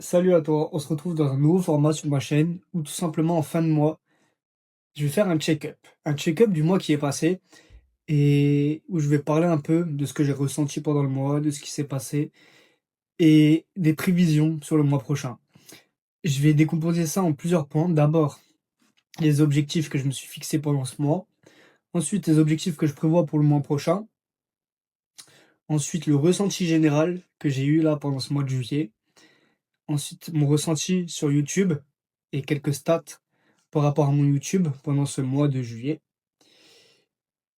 Salut à toi, on se retrouve dans un nouveau format sur ma chaîne où tout simplement en fin de mois, je vais faire un check-up. Un check-up du mois qui est passé et où je vais parler un peu de ce que j'ai ressenti pendant le mois, de ce qui s'est passé et des prévisions sur le mois prochain. Je vais décomposer ça en plusieurs points. D'abord, les objectifs que je me suis fixés pendant ce mois. Ensuite, les objectifs que je prévois pour le mois prochain. Ensuite, le ressenti général que j'ai eu là pendant ce mois de juillet. Ensuite, mon ressenti sur YouTube et quelques stats par rapport à mon YouTube pendant ce mois de juillet.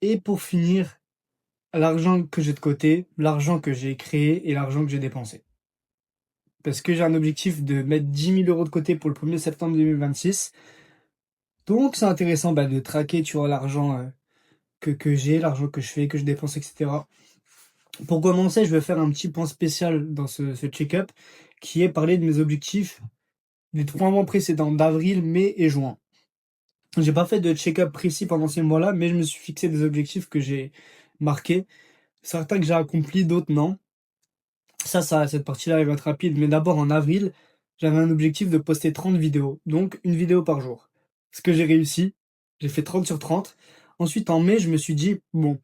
Et pour finir, l'argent que j'ai de côté, l'argent que j'ai créé et l'argent que j'ai dépensé. Parce que j'ai un objectif de mettre 10 000 € de côté pour le 1er septembre 2026. Donc c'est intéressant de traquer, tu vois, l'argent que j'ai, l'argent que je fais, que je dépense, etc. Pour commencer, je vais faire un petit point spécial dans ce check-up qui est parler de mes objectifs des 3 mois précédents, d'avril, mai et juin. J'ai pas fait de check-up précis pendant ces mois-là, mais je me suis fixé des objectifs que j'ai marqués. Certains que j'ai accomplis, d'autres non. Cette partie-là, elle va être rapide. Mais d'abord, en avril, j'avais un objectif de poster 30 vidéos. Donc, une vidéo par jour. Ce que j'ai réussi. J'ai fait 30 sur 30. Ensuite, en mai, je me suis dit, bon,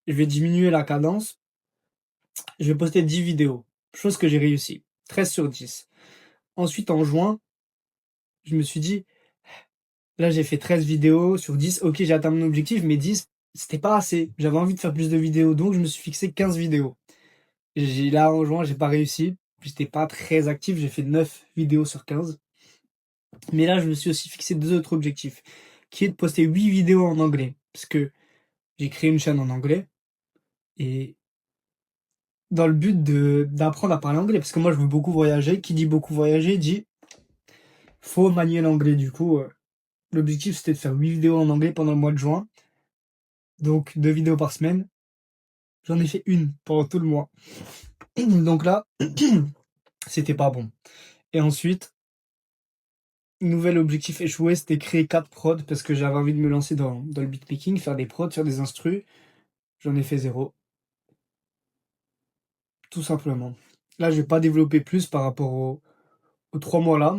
je vais diminuer la cadence. Je vais poster 10 vidéos. Chose que j'ai réussi. 13 sur 10. Ensuite, en juin, je me suis dit, là, j'ai fait 13 vidéos sur 10. Ok, j'ai atteint mon objectif, mais 10, c'était pas assez. J'avais envie de faire plus de vidéos, donc je me suis fixé 15 vidéos. Là, en juin, j'ai pas réussi. J'étais pas très actif, j'ai fait 9 vidéos sur 15. Mais là, je me suis aussi fixé deux autres objectifs, qui est de poster 8 vidéos en anglais. Parce que j'ai créé une chaîne en anglais, et dans le but d'apprendre à parler anglais, parce que moi, je veux beaucoup voyager. Qui dit beaucoup voyager, dit faut manier l'anglais. Du coup, l'objectif, c'était de faire 8 vidéos en anglais pendant le mois de juin. Donc, 2 vidéos par semaine. J'en ai fait une pendant tout le mois. Donc là, c'était pas bon. Et ensuite, nouvel objectif échoué, c'était créer 4 prods parce que j'avais envie de me lancer dans le beatmaking, faire des prods, faire des instrus. J'en ai fait zéro, tout simplement. Là, je vais pas développer plus par rapport aux 3 mois là.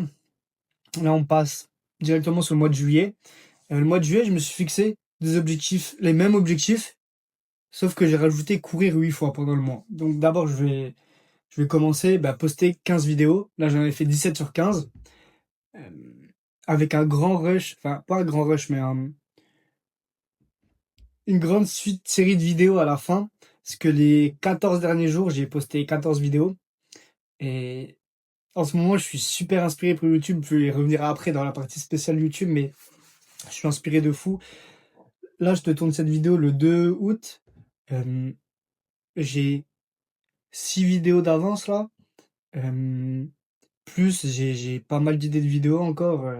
Là, on passe directement sur le mois de juillet. Le mois de juillet, je me suis fixé des objectifs, les mêmes objectifs, sauf que j'ai rajouté courir 8 fois pendant le mois. Donc d'abord, je vais commencer à poster 15 vidéos. Là, j'en ai fait 17 sur 15. euh, Avec un grand rush, enfin pas un grand rush, mais une grande série de vidéos à la fin. Parce que les 14 derniers jours, j'ai posté 14 vidéos. Et en ce moment, je suis super inspiré pour YouTube. Je vais y revenir après dans la partie spéciale YouTube, mais je suis inspiré de fou. Là, je te tourne cette vidéo le 2 août. Euh, j'ai 6 vidéos d'avance là. Euh, Plus, j'ai pas mal d'idées de vidéos encore.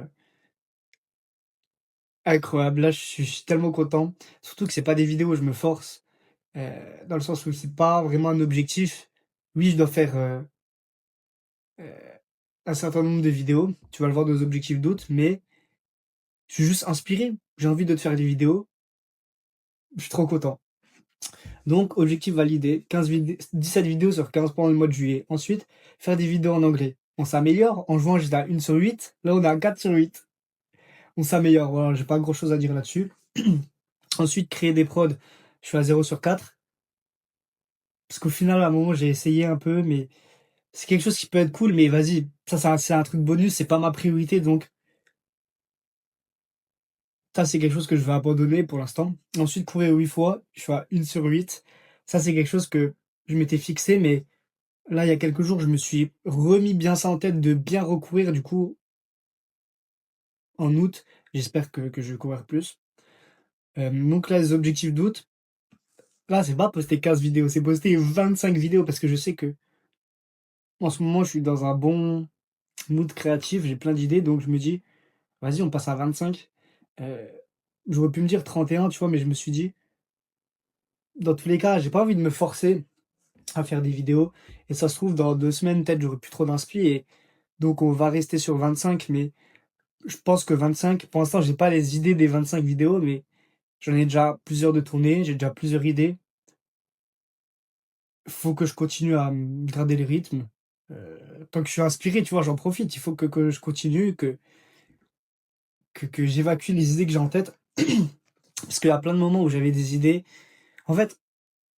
Incroyable. Là, je suis tellement content. Surtout que c'est pas des vidéos où je me force. Dans le sens où c'est pas vraiment un objectif. Oui, je dois faire euh, un certain nombre de vidéos. Tu vas le voir dans les objectifs d'autres, mais je suis juste inspiré. J'ai envie de te faire des vidéos. Je suis trop content. Donc, objectif validé. 17 vidéos sur 15 pendant le mois de juillet. Ensuite, faire des vidéos en anglais. On s'améliore. En juin, j'étais à 1 sur 8. Là, on est à 4 sur 8. On s'améliore. Voilà, j'ai pas grand chose à dire là-dessus. Ensuite, créer des prods. Je suis à 0 sur 4. Parce qu'au final, à un moment, j'ai essayé un peu, mais c'est quelque chose qui peut être cool, mais vas-y, ça, c'est un truc bonus, c'est pas ma priorité, donc ça, c'est quelque chose que je vais abandonner pour l'instant. Ensuite, courir 8 fois, je suis à 1 sur 8. Ça, c'est quelque chose que je m'étais fixé, mais là, il y a quelques jours, je me suis remis bien ça en tête de bien recourir, du coup, en août. J'espère que je vais courir plus. Donc là, les objectifs d'août, là, c'est pas poster 15 vidéos, c'est poster 25 vidéos parce que je sais que en ce moment, je suis dans un bon mood créatif, j'ai plein d'idées, donc je me dis, vas-y, on passe à 25. Euh, J'aurais pu me dire 31, tu vois, mais je me suis dit, dans tous les cas, j'ai pas envie de me forcer à faire des vidéos. Et ça se trouve, dans 2 semaines, peut-être, j'aurai plus trop d'inspi. Et donc, on va rester sur 25. Mais je pense que 25, pour l'instant, j'ai pas les idées des 25 vidéos, mais j'en ai déjà plusieurs de tournées, j'ai déjà plusieurs idées. Faut que je continue à garder le rythme. tant que je suis inspiré, tu vois, j'en profite. Il faut que je continue, que j'évacue les idées que j'ai en tête. Parce qu'il y a plein de moments où j'avais des idées. En fait,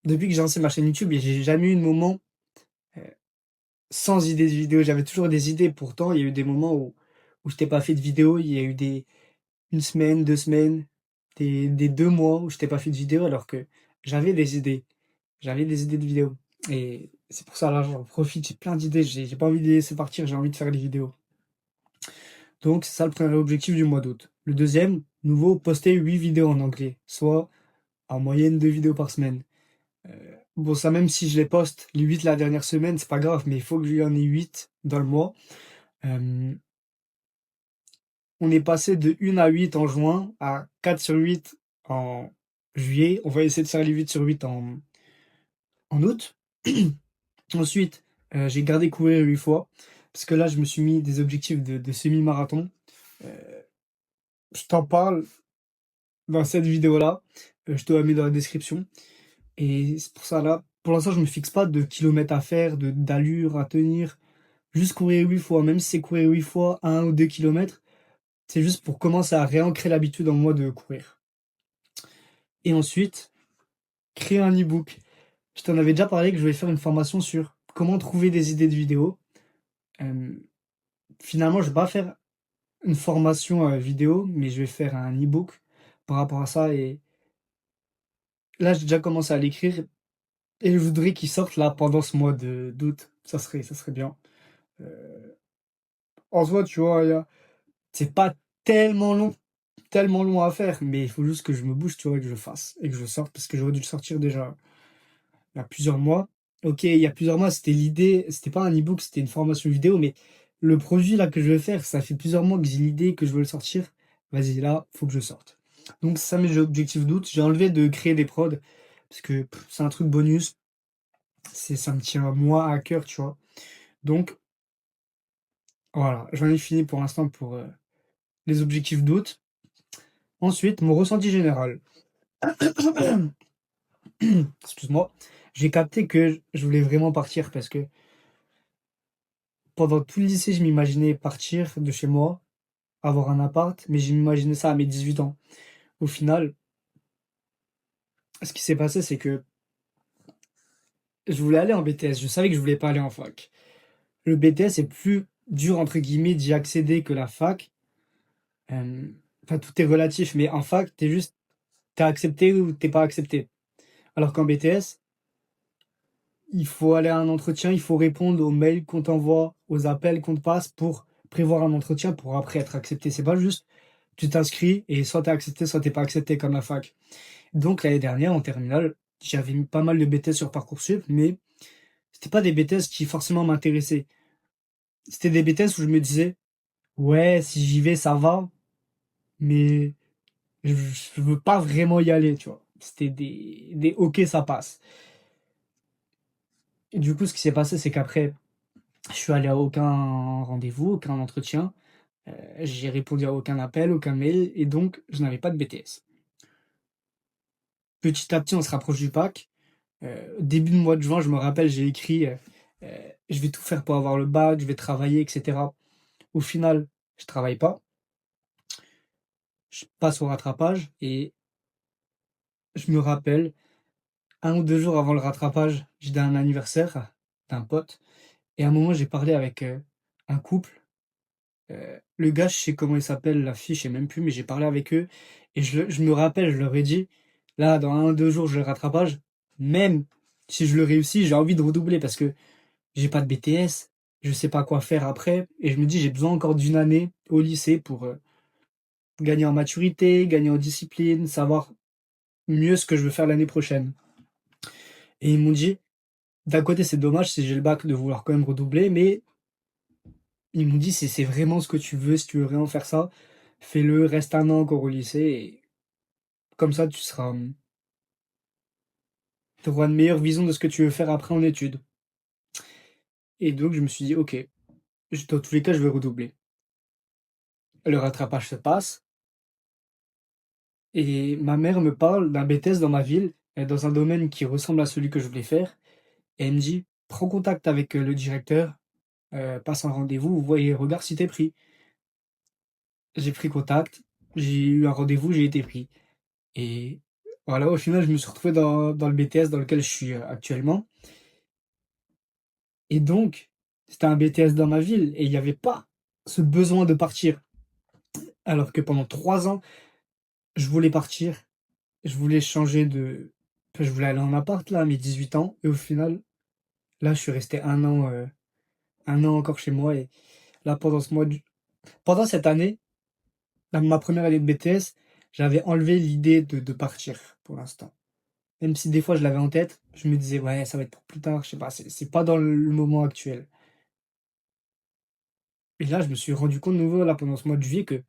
depuis que j'ai lancé ma chaîne YouTube, j'ai jamais eu de moment euh, sans idée de vidéo. J'avais toujours des idées. Pourtant, il y a eu des moments où je t'ai pas fait de vidéo. Il y a eu une semaine, 2 semaines, des 2 mois où je t'ai pas fait de vidéo alors que j'avais des idées. J'avais des idées de vidéos. Et c'est pour ça, là, j'en profite. J'ai plein d'idées. J'ai pas envie de les laisser partir. J'ai envie de faire des vidéos. Donc, c'est ça le premier objectif du mois d'août. Le deuxième, nouveau, poster 8 vidéos en anglais, soit en moyenne 2 vidéos par semaine. Bon, ça, même si je les poste les 8 la dernière semaine, c'est pas grave, mais il faut que j'y en ai 8 dans le mois. Euh, on est passé de 1 à 8 en juin à 4 sur 8 en juillet. On va essayer de faire les 8 sur 8 en août. Ensuite, j'ai gardé courir 8 fois, parce que là, je me suis mis des objectifs de semi-marathon. Euh, je t'en parle dans cette vidéo-là. Je te la mets dans la description. Et c'est pour ça, là, pour l'instant, je me fixe pas de kilomètres à faire, d'allure à tenir. Juste courir 8 fois, même si c'est courir 8 fois 1 ou 2 kilomètres, c'est juste pour commencer à réancrer l'habitude en moi de courir. Et ensuite, créer un e-book. Je t'en avais déjà parlé que je vais faire une formation sur comment trouver des idées de vidéos. Euh, finalement, je vais pas faire une formation vidéo, mais je vais faire un e-book par rapport à ça. Et là, j'ai déjà commencé à l'écrire et je voudrais qu'il sorte là pendant ce mois d'août. Ça serait bien. Euh, en soi, tu vois, c'est pas tellement long, tellement long à faire, mais il faut juste que je me bouge, tu vois, et que je fasse et que je sorte parce que j'aurais dû le sortir déjà il y a plusieurs mois. Ok, il y a plusieurs mois, c'était l'idée, c'était pas un e-book, c'était une formation vidéo, mais le produit là que je vais faire, ça fait plusieurs mois que j'ai l'idée, que je veux le sortir. Vas-y, là, faut que je sorte. Donc, ça, mes objectifs d'août. J'ai enlevé de créer des prods parce que c'est un truc bonus. Ça me tient moi à cœur, tu vois. Donc, voilà, j'en ai fini pour l'instant pour les objectifs d'août. Ensuite, mon ressenti général. Excuse-moi. J'ai capté que je voulais vraiment partir parce que pendant tout le lycée, je m'imaginais partir de chez moi, avoir un appart, mais j'ai imaginé ça à mes 18 ans. Au final, ce qui s'est passé, c'est que je voulais aller en BTS. Je savais que je voulais pas aller en fac. Le BTS est plus dur, entre guillemets, d'y accéder que la fac. Euh, Enfin, tout est relatif, mais en fac, t'es accepté ou t'es pas accepté. Alors qu'en BTS, il faut aller à un entretien, il faut répondre aux mails qu'on t'envoie, aux appels qu'on te passe pour prévoir un entretien pour après être accepté. C'est pas juste tu t'inscris et soit t'es accepté, soit t'es pas accepté comme la fac. Donc l'année dernière, en terminale, j'avais mis pas mal de BTS sur Parcoursup, mais c'était pas des BTS qui forcément m'intéressaient. C'était des BTS où je me disais, ouais, si j'y vais, ça va, mais je veux pas vraiment y aller, tu vois. C'était des OK, ça passe. Et du coup, ce qui s'est passé, c'est qu'après, je suis allé à aucun rendez-vous, aucun entretien. J'ai répondu à aucun appel, aucun mail, et donc je n'avais pas de BTS. Petit à petit, on se rapproche du bac. Début de mois de juin, je me rappelle, j'ai écrit je vais tout faire pour avoir le bac, je vais travailler, etc. Au final, je travaille pas. Je passe au rattrapage et je me rappelle, 1 ou 2 jours avant le rattrapage, j'étais à un anniversaire d'un pote. Et à un moment, j'ai parlé avec un couple. Le gars, je sais comment il s'appelle, la fille, je sais même plus, mais j'ai parlé avec eux. Et je me rappelle, je leur ai dit, là, dans 1 ou 2 jours, j'ai le rattrapage. Même si je le réussis, j'ai envie de redoubler parce que j'ai pas de BTS, je sais pas quoi faire après. Et je me dis, j'ai besoin encore d'une année au lycée pour gagner en maturité, gagner en discipline, savoir mieux ce que je veux faire l'année prochaine. Et ils m'ont dit, d'un côté, c'est dommage si j'ai le bac de vouloir quand même redoubler, mais ils m'ont dit, c'est vraiment ce que tu veux, si tu veux vraiment faire ça, fais-le, reste un an encore au lycée, et comme ça, tu auras une meilleure vision de ce que tu veux faire après en études. Et donc, je me suis dit, ok, dans tous les cas, je vais redoubler. Le rattrapage se passe, et ma mère me parle d'un BTS dans ma ville, dans un domaine qui ressemble à celui que je voulais faire, et elle me dit, prends contact avec le directeur, passe un rendez-vous, vous voyez, regarde si t'es pris. J'ai pris contact, j'ai eu un rendez-vous, j'ai été pris et voilà, au final, je me suis retrouvé dans le BTS dans lequel je suis, actuellement et donc c'était un BTS dans ma ville et il y avait pas ce besoin de partir. Alors que pendant 3 ans, je voulais partir, je voulais changer de enfin, je voulais aller en appart là, à mes 18 ans et au final, là, je suis resté 1 an encore chez moi et là, pendant cette année, dans ma première année de BTS, j'avais enlevé l'idée de partir pour l'instant. Même si des fois je l'avais en tête, je me disais: «Ouais, ça va être pour plus tard», je sais pas, c'est pas dans le moment actuel et là, je me suis rendu compte de nouveau là pendant ce mois de juillet que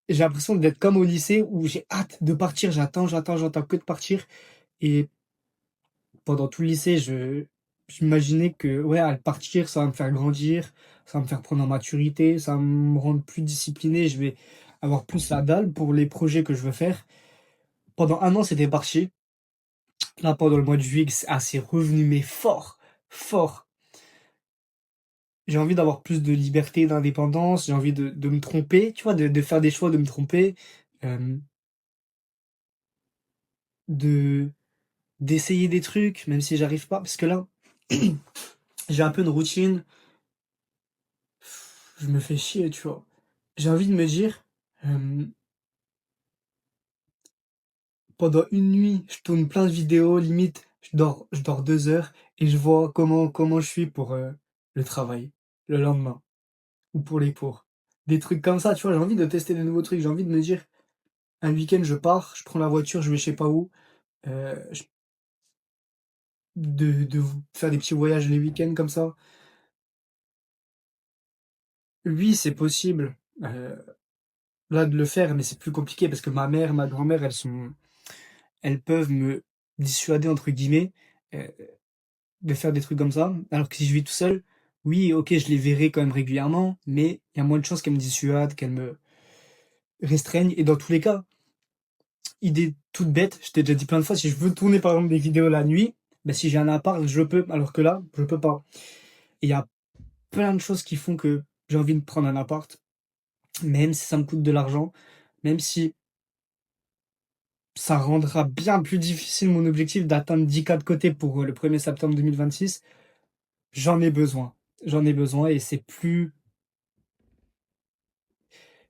j'ai l'impression d'être comme au lycée où j'ai hâte de partir, j'attends que de partir et pendant tout le lycée, j'imaginais que, ouais, à partir, ça va me faire grandir, ça va me faire prendre en maturité, ça va me rendre plus discipliné, je vais avoir plus la dalle pour les projets que je veux faire. Pendant 1 an, c'était parti. Là, pendant le mois de juillet, c'est revenu, mais fort, fort. J'ai envie d'avoir plus de liberté, d'indépendance, j'ai envie de me tromper, tu vois? De faire des choix, de me tromper, hem, de d'essayer des trucs, même si j'arrive pas. Parce que là, j'ai un peu une routine, je me fais chier, tu vois? J'ai envie de me dire, hem, pendant une nuit, je tourne plein de vidéos, limite, je dors 2 heures et je vois comment je suis pour, le travail, le lendemain. Ou pour les cours. Des trucs comme ça, tu vois? J'ai envie de tester des nouveaux trucs. J'ai envie de me dire: «Un week-end, je pars, je prends la voiture, je vais je sais pas où», j de faire des petits voyages les week-ends comme ça. Oui, c'est possible, là, de le faire, mais c'est plus compliqué parce que ma mère, ma grand-mère, elles peuvent me «dissuader» entre guillemets, heu, de faire des trucs comme ça. Alors que si je vis tout seul, oui, OK, je les verrai quand même régulièrement, mais il y a moins de chances qu'elles me dissuadent, qu'elles me restreignent et dans tous les cas, idée toute bête, je t'ai déjà dit plein de fois, si je veux tourner par exemple des vidéos la nuit, bah, si j'ai un appart, je peux, alors que là, je peux pas. Et il y a plein de choses qui font que j'ai envie de prendre un appart, même si ça me coûte de l'argent, même si ça rendra bien plus difficile mon objectif d'atteindre 10K de côté pour le 1er septembre 2026, j'en ai besoin. J'en ai besoin et c'est plus.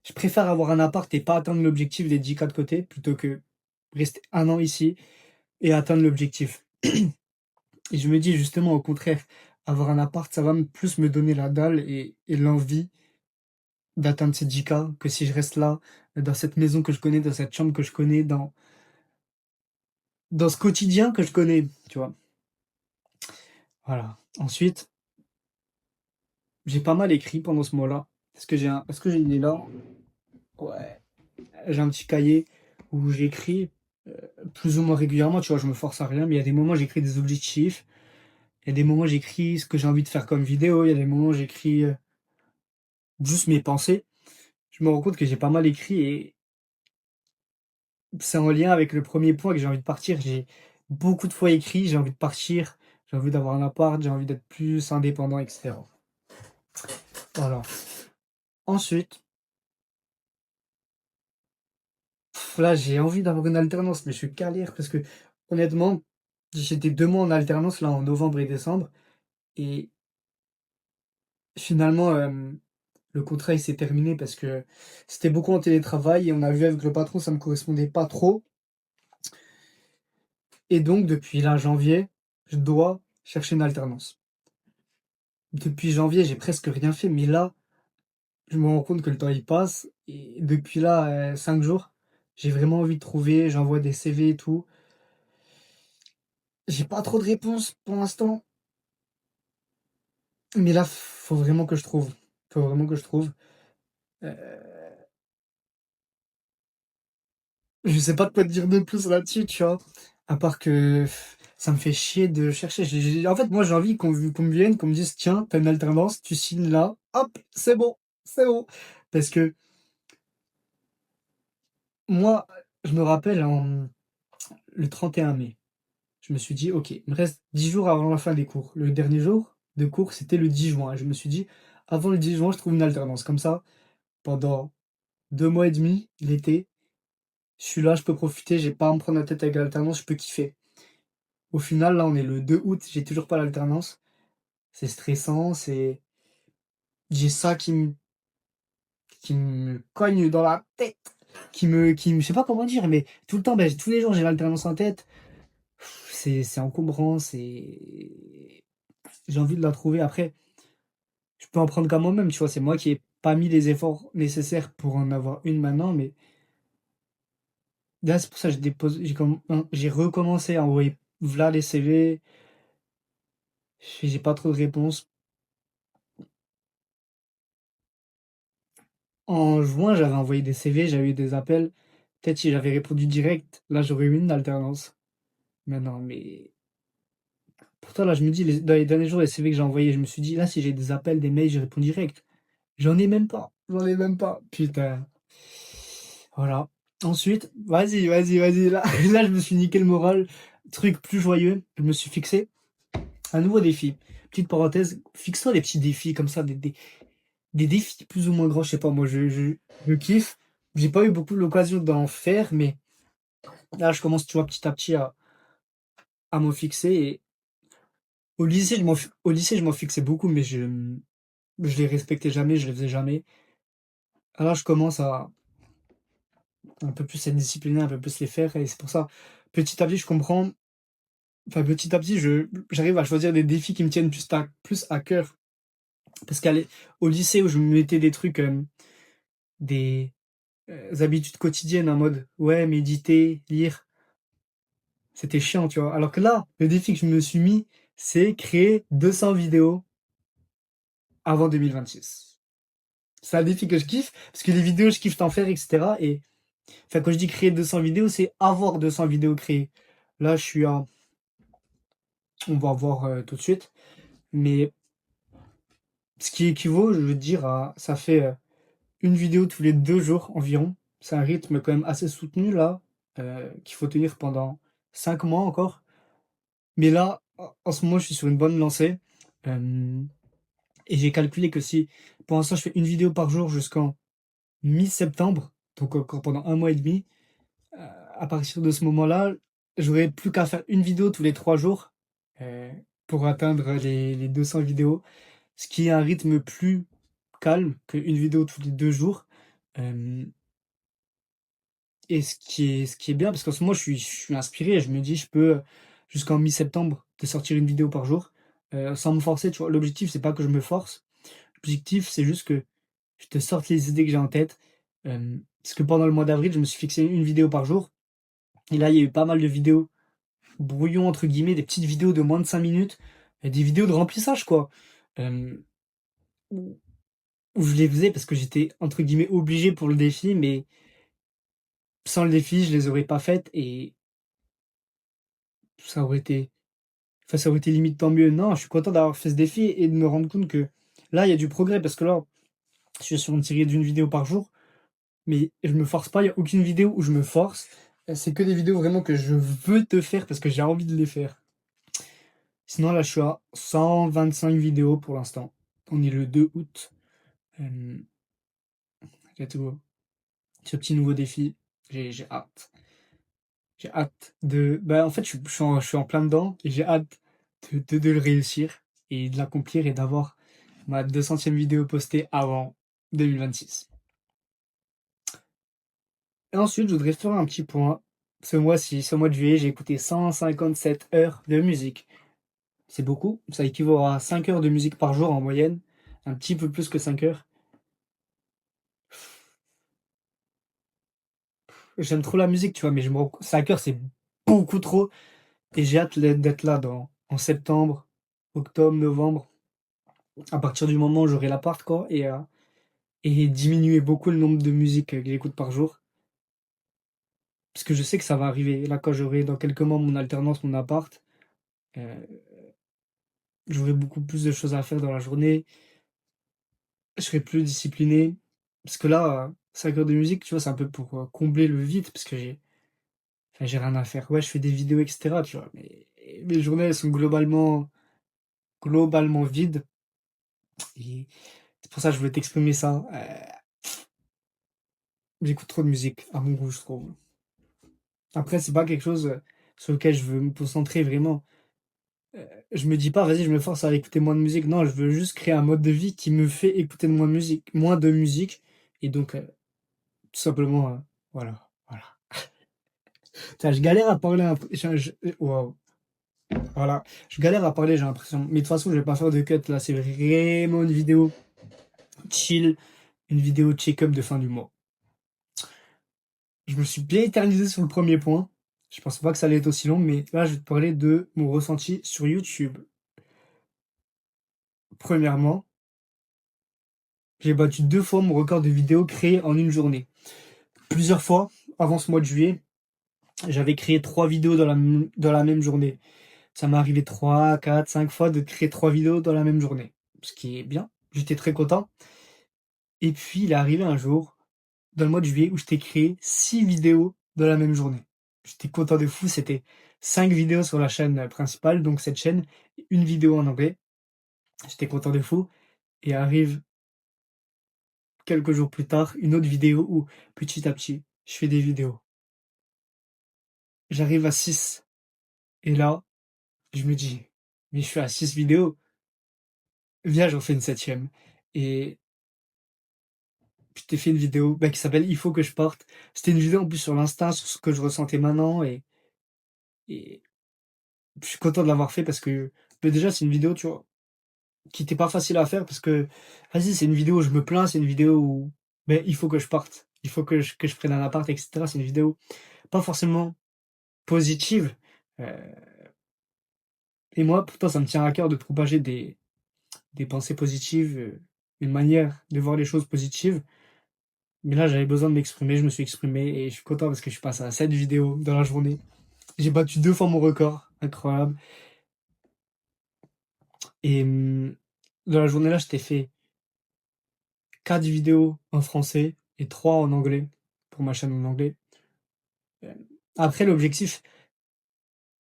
Je préfère avoir un appart et pas atteindre l'objectif des 10K de côté plutôt que rester 1 an ici et atteindre l'objectif. Et je me dis justement au contraire, avoir un appart, ça va plus me donner la dalle et l'envie d'atteindre ces 10K que si je reste là, dans cette maison que je connais, dans cette chambre que je connais, dans ce quotidien que je connais, tu vois? Voilà. Ensuite, j'ai pas mal écrit pendant ce mois-là. Est-ce que j'ai il est là? Ouais. J'ai un petit cahier où j'écris, heu, plus ou moins régulièrement, tu vois? Je me force à rien, mais il y a des moments, j'écris des objectifs, il y a des moments, j'écris ce que j'ai envie de faire comme vidéo, il y a des moments, j'écris, juste mes pensées. Je me rends compte que j'ai pas mal écrit et c'est en lien avec le premier point que j'ai envie de partir. J'ai beaucoup de fois écrit, j'ai envie de partir, j'ai envie d'avoir un appart, j'ai envie d'être plus indépendant et cetera. Voilà. Ensuite, là, j'ai envie d'avoir une alternance, mais je suis galère parce que honnêtement, j'étais 2 mois en alternance là en novembre et décembre et finalement, le contrat il s'est terminé parce que c'était beaucoup en télétravail et on a vu avec le patron, ça me correspondait pas trop et donc depuis là, janvier, je dois chercher une alternance. Depuis janvier, j'ai presque rien fait, mais là, je me rends compte que le temps il passe et depuis là, 5 jours, j'ai vraiment envie de trouver, j'envoie des CV et tout. J'ai pas trop de réponses pour l'instant, mais là, faut vraiment que je trouve. Faut vraiment que je trouve. Heu, je sais pas quoi te dire de plus là-dessus, tu vois? À part que ça me fait chier de chercher. En fait, moi, j'ai envie qu'on me vienne, qu'on me dise: «Tiens, tu as une alternance, tu signes là, hop, c'est bon, c'est bon». Parce que moi, je me rappelle le 31 mai. Je me suis dit: «OK, il me reste 10 jours avant la fin des cours». Le dernier jour, de cours, c'était le 10 juin. Je me suis dit: «Avant le 10 juin, je trouve une alternance». Comme ça, pendant 2 mois et demi, l'été, je suis là, je peux profiter, j'ai pas à me prendre la tête avec l'alternance, je peux kiffer. Au final, là, on est le 2 août, j'ai toujours pas l'alternance. C'est stressant, j'ai ça qui me cogne dans la tête, je sais pas comment dire, mais tout le temps, tous les jours, j'ai l'alternance en tête. C'est encombrant, j'ai envie de la trouver. Après, je peux en prendre qu'à moi-même, tu vois? C'est moi qui ai pas mis les efforts nécessaires pour en avoir une maintenant, mais là, c'est pour ça que j'ai recommencé à envoyer v'là les CV. J'ai pas trop de réponses. En juin, j'avais envoyé des CV, j'avais eu des appels. Peut-être si j'avais répondu direct, là, j'aurais eu une alternance. Mais non, mais pourtant, là, je me dis, dans les derniers jours, les CV que j'ai envoyés, je me suis dit, là, si j'ai des appels, des mails, je réponds direct. J'en ai même pas. J'en ai même pas. Putain. Voilà. Ensuite, vas-y. Là, là, je me suis niqué le moral. Truc plus joyeux, je me suis fixé un nouveau défi. Petite parenthèse, fixe-toi des petits défis comme ça, des défis plus ou moins grands. Je sais pas, moi, je kiffe. J'ai pas eu beaucoup l'occasion d'en faire, mais là, je commence, tu vois, petit à petit à m'en fixer. Et au lycée, je m'en fixais beaucoup, mais je les respectais jamais, je les faisais jamais. Alors, je commence à un peu plus être discipliné, un peu plus les faire. Et c'est pour ça, petit à petit, je comprends. Enfin, petit à petit, j'arrive à choisir des défis qui me tiennent plus à cœur. Parce au lycée où je me mettais des trucs, des habitudes quotidiennes en mode, ouais, méditer, lire, c'était chiant, tu vois. Alors que là, le défi que je me suis mis, c'est créer 200 vidéos avant 2026. C'est un défi que je kiffe, parce que les vidéos, je kiffe t'en faire, etc. Et, enfin, quand je dis créer 200 vidéos, c'est avoir 200 vidéos créées. Là, on va voir tout de suite. Mais ce qui équivaut, je veux dire, ça fait une vidéo tous les 2 jours environ. C'est un rythme quand même assez soutenu là, qu'il faut tenir pendant 5 mois encore. Mais là, en ce moment, je suis sur une bonne lancée. Euh, et j'ai calculé que si pour l'instant je fais une vidéo par jour jusqu'en mi-septembre, donc encore pendant un mois et demi, à partir de ce moment-là, j'aurai plus qu'à faire une vidéo tous les 3 jours euh, pour atteindre les 200 vidéos, ce qui est un rythme plus calme qu'une vidéo tous les 2 jours. Euh, et ce qui est bien, parce qu'en ce moment, je suis inspiré, je me dis, je peux, jusqu'en mi-septembre, te sortir une vidéo par jour, sans me forcer, tu vois. L'objectif, c'est pas que je me force. L'objectif, c'est juste que je te sorte les idées que j'ai en tête. Parce que pendant le mois d'avril, je me suis fixé une vidéo par jour. Et là, il y a eu pas mal de vidéos brouillons, entre guillemets, des petites vidéos de moins de 5 minutes, des vidéos de remplissage, quoi. Euh, où où je les faisais parce que j'étais, entre guillemets, obligé pour le défi, mais sans le défi, je les aurais pas faites et ça aurait été, enfin, ça aurait été limite tant mieux. Non, je suis content d'avoir fait ce défi et de me rendre compte que là, il y a du progrès parce que là, je suis sur une série d'une vidéo par jour, mais je me force pas. Il y a aucune vidéo où je me force. C'est que des vidéos vraiment que je veux te faire parce que j'ai envie de les faire. Sinon, là, je suis à 125 vidéos pour l'instant. On est le 2 août. Euh, let's go. Ce petit nouveau défi, j'ai hâte. J'ai hâte de. Bah, en fait, je suis en plein dedans et j'ai hâte de le réussir et de l'accomplir et d'avoir ma 200e vidéo postée avant 2026. Et ensuite, je voudrais faire un petit point. Ce mois-ci, ce mois de juillet, j'ai écouté 157 heures de musique. C'est beaucoup. Ça équivaut à 5 heures de musique par jour en moyenne. Un petit peu plus que 5 heures. J'aime trop la musique, tu vois, mais 5 heures, c'est beaucoup trop. Et j'ai hâte d'être là en septembre, octobre, novembre, à partir du moment où j'aurai l'appart, quoi, et diminuer beaucoup le nombre de musiques que j'écoute par jour. Parce que je sais que ça va arriver. Là, quand j'aurai dans quelques mois mon alternance, mon appart, euh, j'aurai beaucoup plus de choses à faire dans la journée. Je serai plus discipliné. Parce que là, 5 heures de musique, tu vois, c'est un peu pour combler le vide, parce que enfin, j'ai rien à faire. Ouais, je fais des vidéos, etc., tu vois, mais mes journées, elles sont globalement globalement vide et c'est pour ça que je voulais t'exprimer ça. J'écoute trop de musique, à mon goût, je trouve. Après, c'est pas quelque chose, sur lequel je veux me concentrer vraiment. Je me dis pas: «Vas-y, je me force à écouter moins de musique». Non, je veux juste créer un mode de vie qui me fait écouter moins de musique et donc tout simplement, voilà. Putain, je galère à parler un peu, waouh, voilà. Je galère à parler, j'ai l'impression. Mais de toute façon, je vais pas faire de cut là, c'est vraiment une vidéo chill, une vidéo check-up de fin du mois. Je me suis bien éternisé sur le premier point. Je pensais pas que ça allait être aussi long, mais là, je vais te parler de mon ressenti sur YouTube. Premièrement, j'ai battu 2 fois mon record de vidéos créées en une journée. Plusieurs fois, avant ce mois de juillet, j'avais créé 3 vidéos dans la même journée. Ça m'est arrivé 3, 4, 5 fois de créer 3 vidéos dans la même journée, ce qui est bien. J'étais très content et puis il est arrivé un jour, dans le mois de juillet, où je t'ai créé 6 vidéos dans la même journée. J'étais content de fou, c'était 5 vidéos sur la chaîne, principale, donc cette chaîne, une vidéo en anglais. J'étais content de fou et arrive quelques jours plus tard, une autre vidéo où petit à petit, je fais des vidéos. J'arrive à 6 et là, je me dis: «Mais je suis à 6 vidéos, viens, j'en fais une septième». Et je t'ai fait une vidéo, bah, qui s'appelle «Il faut que je parte». C'était une vidéo en plus sur l'instinct, sur ce que je ressentais maintenant et je suis content de l'avoir fait parce que, bah, déjà c'est une vidéo, tu vois, qui était pas facile à faire parce que, vas-y, c'est une vidéo où je me plains, c'est une vidéo où, beh, il faut que je parte, il faut que je prenne un appart et cetera. C'est une vidéo pas forcément positive, heu et moi pourtant ça me tient à cœur de propager des pensées positives, une manière de voir les choses positives. Mais là, j'avais besoin de m'exprimer, je me suis exprimé et je suis content parce que je suis passé à 7 vidéos dans la journée. J'ai battu 2 fois mon record, incroyable et dans la journée là, je t'ai fait 4 vidéos en français et 3 en anglais pour ma chaîne en anglais. Après l'objectif,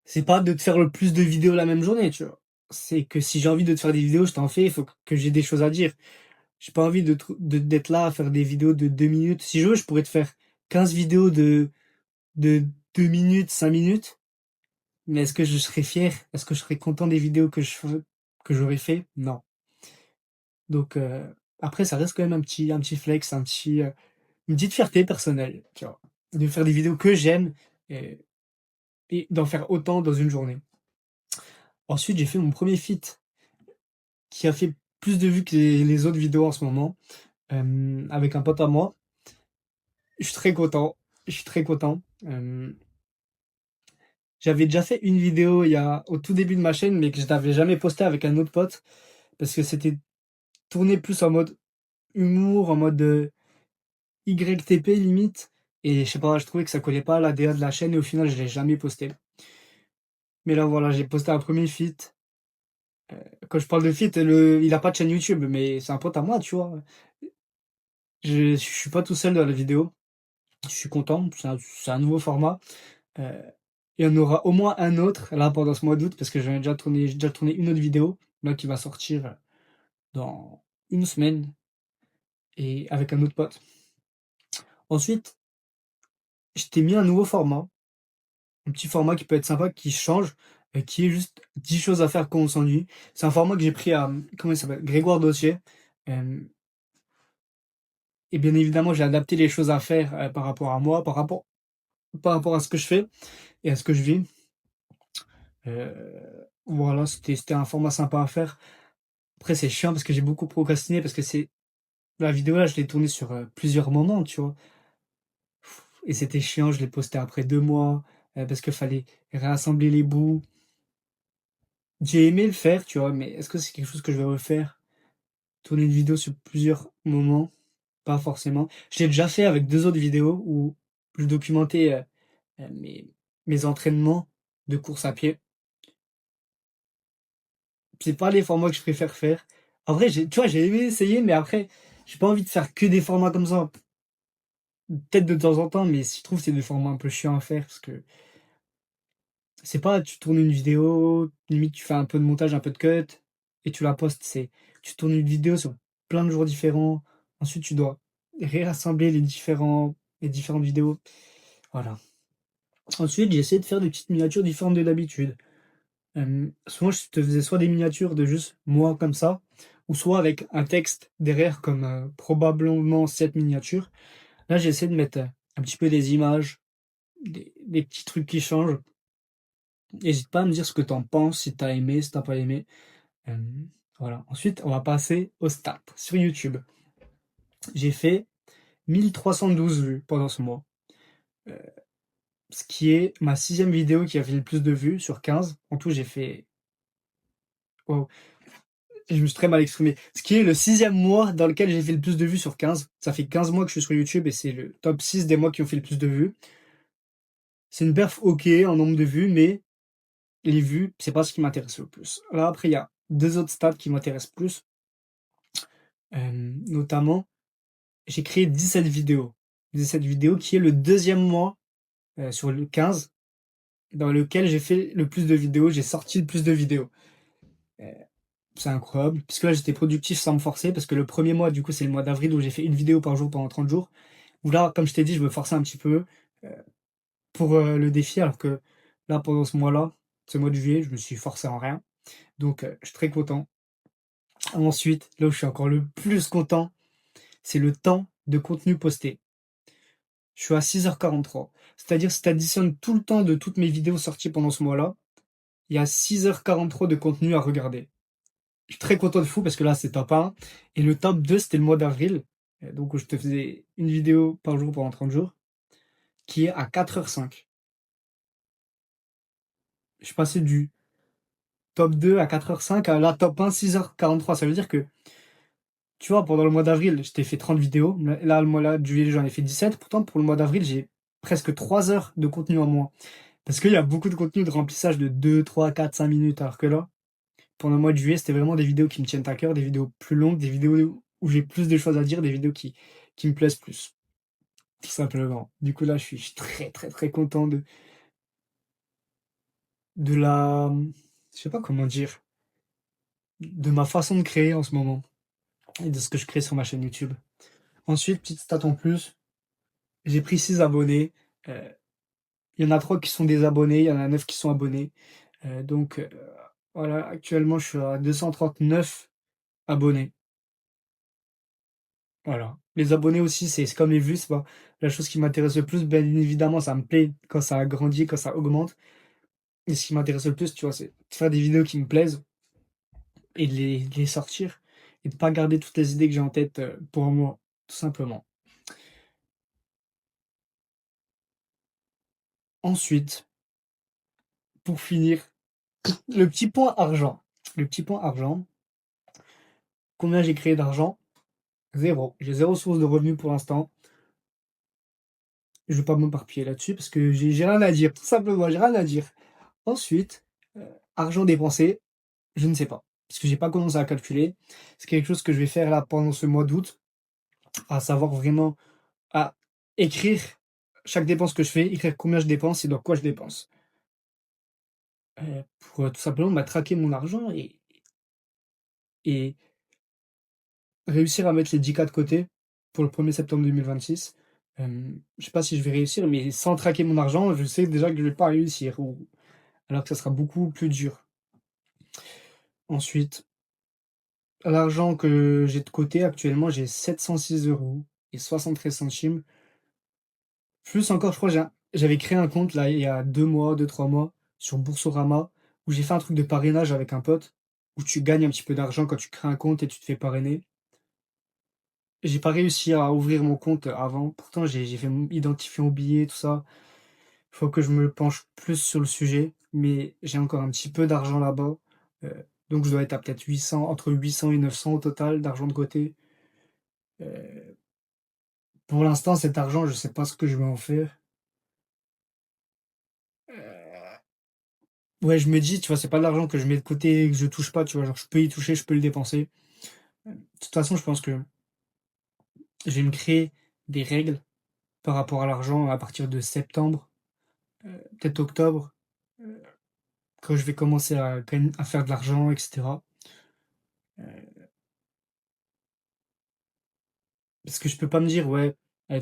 c'est pas de te faire le plus de vidéos la même journée, tu vois? C'est que si j'ai envie de te faire des vidéos, je t'en fais, il faut que j'ai des choses à dire. J'ai pas envie d'être là à faire des vidéos de 2 minutes. Si je veux, je pourrais te faire 15 vidéos de 2 minutes, 5 minutes. Mais est-ce que je serais fier? Est-ce que je serais content des vidéos que j'aurais fait? Non. Donc après ça reste quand même un petit flex, une petite fierté personnelle, tu vois? De faire des vidéos que j'aime et d'en faire autant dans une journée. Ensuite, j'ai fait mon premier feat qui a fait plus de vues que les autres vidéos en ce moment, avec un pote à moi. Je suis très content, je suis très content. J'avais déjà fait une vidéo au tout début de ma chaîne, mais que je n'avais jamais postée avec un autre pote parce que c'était tourné plus en mode humour, en mode, YTP limite et je sais pas, je trouvais que ça collait pas à l'ADA de la chaîne et au final je l'ai jamais posté. Mais là voilà, j'ai posté un premier feat. Quand je parle de feat, il a pas de chaîne YouTube, mais c'est un pote à moi, tu vois? Je suis pas tout seul dans la vidéo. Je suis content, c'est un nouveau format. Heu, il y en aura au moins un autre là pendant ce mois d'août parce que j'ai déjà tourné une autre vidéo, là qui va sortir dans une semaine et avec un autre pote. Ensuite, je t'ai mis un nouveau format. Un petit format qui peut être sympa, qui change, qui est juste 10 choses à faire quand on s'ennuie. C'est un format que j'ai pris à, comment il s'appelle? Grégoire Dossier. Hem et bien évidemment, j'ai adapté les choses à faire, par rapport à moi, par rapport à ce que je fais et à ce que je vis. Voilà, c'était un format sympa à faire. Après, c'est chiant parce que j'ai beaucoup procrastiné parce que c'est la vidéo là, je l'ai tournée sur, plusieurs moments, tu vois? Et c'était chiant, je l'ai posté après 2 mois, parce qu'il fallait réassembler les bouts. J'ai aimé le faire, tu vois? Mais est-ce que c'est quelque chose que je vais refaire? Tourner une vidéo sur plusieurs moments? Pas forcément. Je l'ai déjà fait avec 2 autres vidéos où je documentais, mes entraînements de course à pied. C'est pas les formats que je préfère faire. En vrai, tu vois, j'ai aimé essayer, mais après, j'ai pas envie de faire que des formats comme ça. Peut-être de temps en temps, mais je trouve que c'est des formats un peu chiants à faire parce que c'est pas tu tournes une vidéo, limite tu fais un peu de montage, un peu de cut. et tu la postes. Tu tournes une vidéo sur plein de jours différents. Ensuite, tu dois réassembler les différentes vidéos. Voilà. Ensuite, j'ai essayé de faire des petites miniatures différentes de d'habitude. Souvent, je te faisais soit des miniatures de juste moi comme ça, ou soit avec un texte derrière comme, probablement cette miniature. Là, j'ai essayé de mettre, un petit peu des images, des petits trucs qui changent. Hésite pas à me dire ce que tu en penses, si tu as aimé, si tu as pas aimé. Voilà. Ensuite, on va passer aux stats sur YouTube. J'ai fait 1312 vues pendant ce mois, heu, ce qui est ma 6e vidéo qui a fait le plus de vues sur 15. En tout, j'ai fait waouh, je me suis très mal exprimé. Ce qui est le 6e mois dans lequel j'ai fait le plus de vues sur 15. Ça fait 15 mois que je suis sur YouTube et c'est le top 6 des mois qui ont fait le plus de vues. C'est une perf OK en nombre de vues, mais les vues, c'est pas ce qui m'intéresse le plus. Là, après, il y a 2 autres stats qui m'intéressent plus, notamment, j'ai créé 17 vidéos. 17 vidéos qui est le 2e mois, sur le 15 dans lequel j'ai fait le plus de vidéos, j'ai sorti le plus de vidéos. Heu, c'est incroyable, puisque là, j'étais productif sans me forcer parce que le 1er mois, du coup, c'est le mois d'avril où j'ai fait une vidéo par jour pendant 30 jours. Où là, comme je t'ai dit, je me forçais un petit peu, heu, pour, le défi alors que là, pendant ce mois-là, ce mois de juillet, je me suis forcé en rien. Donc, je suis très content. Ensuite, là où je suis encore le plus content, c'est le temps de contenu posté. Je suis à 6h43. C'est-à-dire si tu additionnes tout le temps de toutes mes vidéos sorties pendant ce mois-là, il y a 6h43 de contenu à regarder. Je suis très content de fou parce que là, c'est top 1 et le top 2, c'était le mois d'avril, donc où je te faisais une vidéo par jour pendant 30 jours, qui est à 4h05. Je suis passé du top 2 à 4h05 à la top 1, 6h43. Ça veut dire que, tu vois, pendant le mois d'avril, je t'ai fait 30 vidéos. Là, le mois là, de juillet, j'en ai fait 17. Pourtant, pour le mois d'avril, j'ai presque 3 heures de contenu en moins. Parce qu'il y a beaucoup de contenu de remplissage de 2, 3, 4, 5 minutes, alors que là, pendant le mois de juillet, c'était vraiment des vidéos qui me tiennent à cœur, des vidéos plus longues, des vidéos où j'ai plus de choses à dire, des vidéos qui me plaisent plus, tout simplement. Du coup, là, je suis très, très, très content de la, je sais pas comment dire, de ma façon de créer en ce moment et de ce que je crée sur ma chaîne YouTube. Ensuite, petite stat en plus, j'ai pris 6 abonnés. Euh, il y en a 3 qui sont des abonnés, il y en a 9 qui sont abonnés. Donc, voilà, actuellement, je suis à 239 abonnés. Voilà. Les abonnés aussi, c'est comme les vues, c'est pas la chose qui m'intéresse le plus. Bien évidemment, ça me plaît quand ça grandit, quand ça augmente. Et ce qui m'intéresse le plus, tu vois, c'est de faire des vidéos qui me plaisent et de les sortir et de pas garder toutes les idées que j'ai en tête pour moi, tout simplement. Ensuite, pour finir, le petit point argent. Le petit point argent, combien j'ai créé d'argent? Zéro. J'ai zéro source de revenus pour l'instant. Je vais pas m'éparpiller là-dessus parce que j'ai rien à dire, tout simplement, j'ai rien à dire. Ensuite, argent dépensé, je ne sais pas, parce que j'ai pas commencé à calculer. C'est quelque chose que je vais faire là pendant ce mois d'août, à savoir vraiment à écrire chaque dépense que je fais, écrire combien je dépense et dans quoi je dépense. Pour, tout simplement, bah, traquer mon argent et réussir à mettre les 10 K de côté pour le 1er septembre 2026. Je sais pas si je vais réussir, mais sans traquer mon argent, je sais déjà que je vais pas réussir ou alors que ça sera beaucoup plus dur. Ensuite, l'argent que j'ai de côté actuellement, j'ai 706 € et 73 centimes. Plus encore, je crois, j'avais créé un compte là il y a 2 mois, 2-3 mois sur Boursorama où j'ai fait un truc de parrainage avec un pote où tu gagnes un petit peu d'argent quand tu crées un compte et tu te fais parrainer. J'ai pas réussi à ouvrir mon compte avant. Pourtant, j'ai fait mon identifiant au billet, tout ça. Faut que je me penche plus sur le sujet, mais j'ai encore un petit peu d'argent là-bas. Donc je dois être à peut-être 800, entre 800 et 900 au total d'argent de côté. Heu, pour l'instant, cet argent, je sais pas ce que je vais en faire. Heu, ouais, je me dis, tu vois, c'est pas de l'argent que je mets de côté et que je touche pas, tu vois? Genre, je peux y toucher, je peux le dépenser. De toute façon, je pense que je vais me créer des règles par rapport à l'argent à partir de septembre, peut-être octobre, heu, quand je vais commencer à faire de l'argent et cetera. Parce que je peux pas me dire: «Ouais,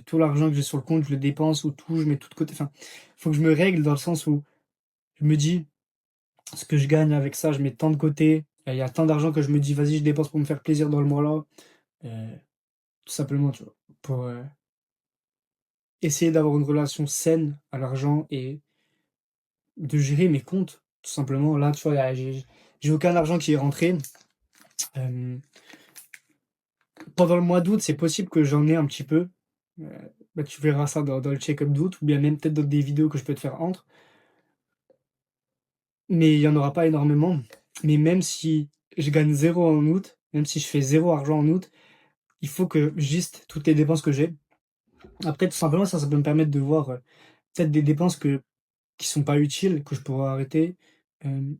tout l'argent que j'ai sur le compte, je le dépense ou tout, je mets tout de côté». Enfin, faut que je me règle dans le sens où je me dis: «Ce que je gagne avec ça, je mets tant de côté». Il y a tant d'argent que je me dis: «Vas-y, je dépense pour me faire plaisir dans le mois-là». Heu, Tout simplement, tu vois? Pour, essayer d'avoir une relation saine à l'argent et de gérer mes comptes, tout simplement. Là, tu vois, là, j'ai aucun argent qui est rentré. Hem, Pendant le mois d'août, c'est possible que j'en ai un petit peu. Heu, Bah, tu verras ça dans le check-up d'août ou bien même peut-être dans des vidéos que je peux te faire entre. Mais il y en aura pas énormément. Mais même si je gagne zéro en août, même si je fais zéro argent en août, il faut que juste toutes les dépenses que j'ai. Après, tout simplement, ça peut me permettre de voir, peut-être des dépenses qui sont pas utiles, que je pourrais arrêter. Hem,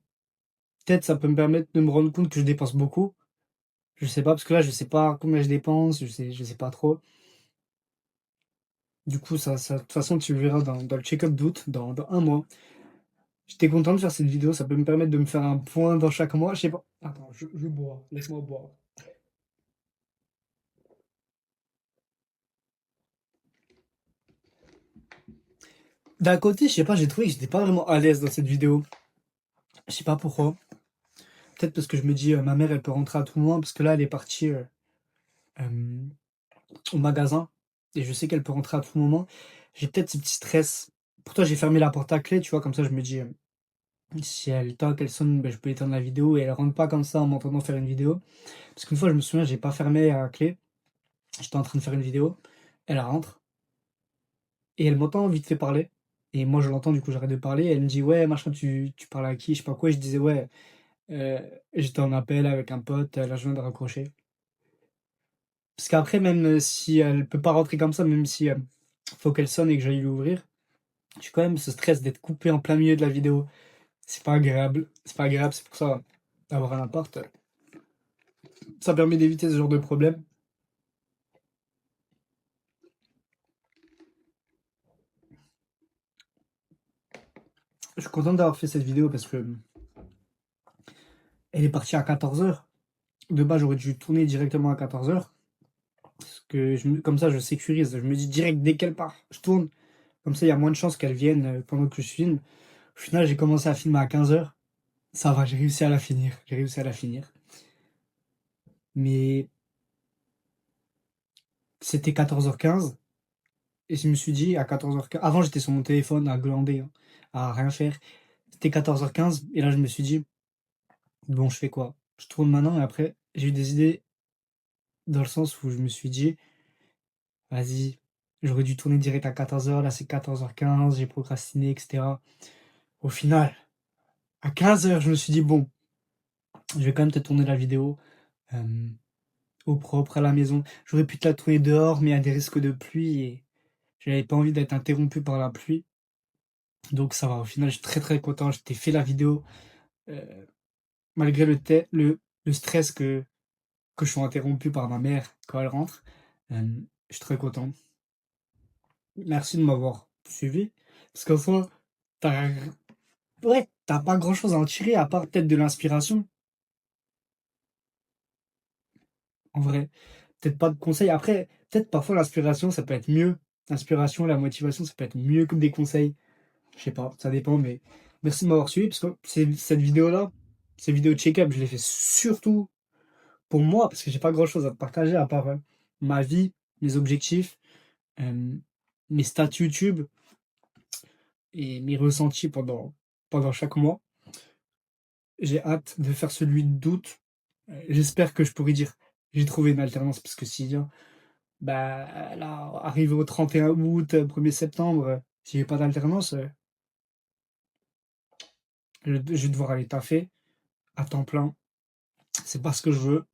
Peut-être ça peut me permettre de me rendre compte que je dépense beaucoup. Je sais pas, parce que là, je sais pas combien je dépense, je sais pas trop. Du coup, ça de toute façon, tu le verras dans le check-up d'août, dans un mois. J'étais content de faire cette vidéo, ça peut me permettre de me faire un point dans chaque mois. Je sais pas. Attends, je bois, laisse-moi boire. D'un côté, je sais pas, j'ai trouvé que j'étais pas vraiment à l'aise dans cette vidéo. Je sais pas pourquoi. Peut-être parce que je me dis, ma mère, elle peut rentrer à tout moment, parce que là, elle est partie hem, au magasin et je sais qu'elle peut rentrer à tout moment. J'ai peut-être ce petit stress. Pourtant, j'ai fermé la porte à clé, tu vois? Comme ça, je me dis, si elle toque, elle sonne, ben je peux éteindre la vidéo et elle rentre pas comme ça en m'entendant faire une vidéo. Parce qu'une fois, je me souviens, j'ai pas fermé à clé. J'étais en train de faire une vidéo. Elle rentre et elle m'entend vite fait parler et moi, je l'entends, du coup, j'arrête de parler. Elle me dit: «Ouais, machin, tu parles à qui?» Je sais pas quoi et je disais: «Ouais, heu, j'étais en appel avec un pote, là, je viens de raccrocher». Parce qu'après, même, si elle peut pas rentrer comme ça, même si, faut qu'elle sonne et que j'aille lui ouvrir, j'ai quand même ce stress d'être coupé en plein milieu de la vidéo. C'est pas agréable, c'est pas agréable, c'est pour ça, avoir un appart, ça permet d'éviter ce genre de problème. Je suis content d'avoir fait cette vidéo parce que, elle est partie à 14h. De base, j'aurais dû tourner directement à 14h parce que comme ça, je sécurise. Je me dis direct dès qu'elle part, je tourne. Comme ça, il y a moins de chances qu'elle vienne, pendant que je filme. Au final, j'ai commencé à filmer à 15h. Ça va, j'ai réussi à la finir, j'ai réussi à la finir. Mais c'était 14h15 et je me suis dit à 14h15 avant, j'étais sur mon téléphone à glander, hein, à rien faire. C'était 14h15 et là, je me suis dit: «Bon, je fais quoi?» Je tourne maintenant et après, j'ai eu des idées dans le sens où je me suis dit: «Vas-y, j'aurais dû tourner direct à 14h, là, c'est 14h15, j'ai procrastiné et cetera». Au final, à 15h, je me suis dit: «Bon, je vais quand même te tourner la vidéo, hem, au propre à la maison». J'aurais pu te la tourner dehors, mais il y a des risques de pluie et j'avais pas envie d'être interrompu par la pluie. Donc ça va, au final, je suis très, très content. Je t'ai fait la vidéo, heu, malgré le stress que je sois interrompu par ma mère quand elle rentre. Je suis très content. Merci de m'avoir suivi, parce qu'en soi, tu ouais, tu pas grand-chose à en tirer à part peut-être de l'inspiration, en vrai. Peut-être pas de conseils. Après, peut-être parfois l'inspiration, ça peut être mieux. L'inspiration, la motivation, ça peut être mieux que des conseils. Je sais pas, ça dépend, mais merci de m'avoir suivi parce que cette vidéo-là, cette vidéo de check-up, je l'ai fait surtout pour moi parce que j'ai pas grand-chose à te partager à part, ma vie, mes objectifs, hem, mes stats YouTube et mes ressentis pendant chaque mois. J'ai hâte de faire celui d'août. J'espère que je pourrai dire: «J'ai trouvé une alternance» parce que s'il y a, bah, là, arrivé au 31 août, 1er septembre, si j'ai pas d'alternance, je vais devoir aller taffer à temps plein. C'est pas ce que je veux. De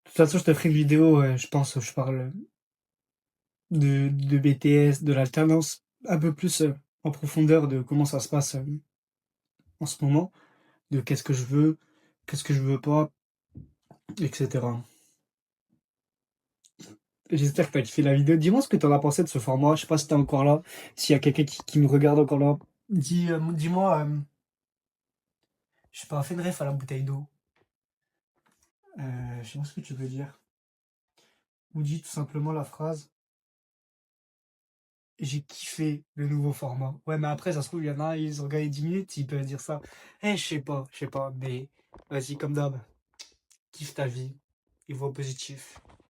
toute façon, je te ferai une vidéo, je pense, où je parle de BTS, de l'alternance, un peu plus, en profondeur de comment ça se passe, en ce moment, de qu'est-ce que je veux pas et cetera. J'espère que tu as kiffé la vidéo. Dis-moi ce que tu en as pensé de ce format. Je sais pas si tu es encore là, s'il y a quelqu'un qui me regarde encore là. Dis-moi, je sais pas, fais une ref à la bouteille d'eau. Je sais pas ce que tu veux dire. Ou dis tout simplement la phrase: «J'ai kiffé le nouveau format». Ouais, mais après ça se trouve, il y en a, ils ont gagné 10 minutes, ils peuvent dire ça. Je sais pas, mais vas-y comme d'hab, kiffe ta vie et vois positif.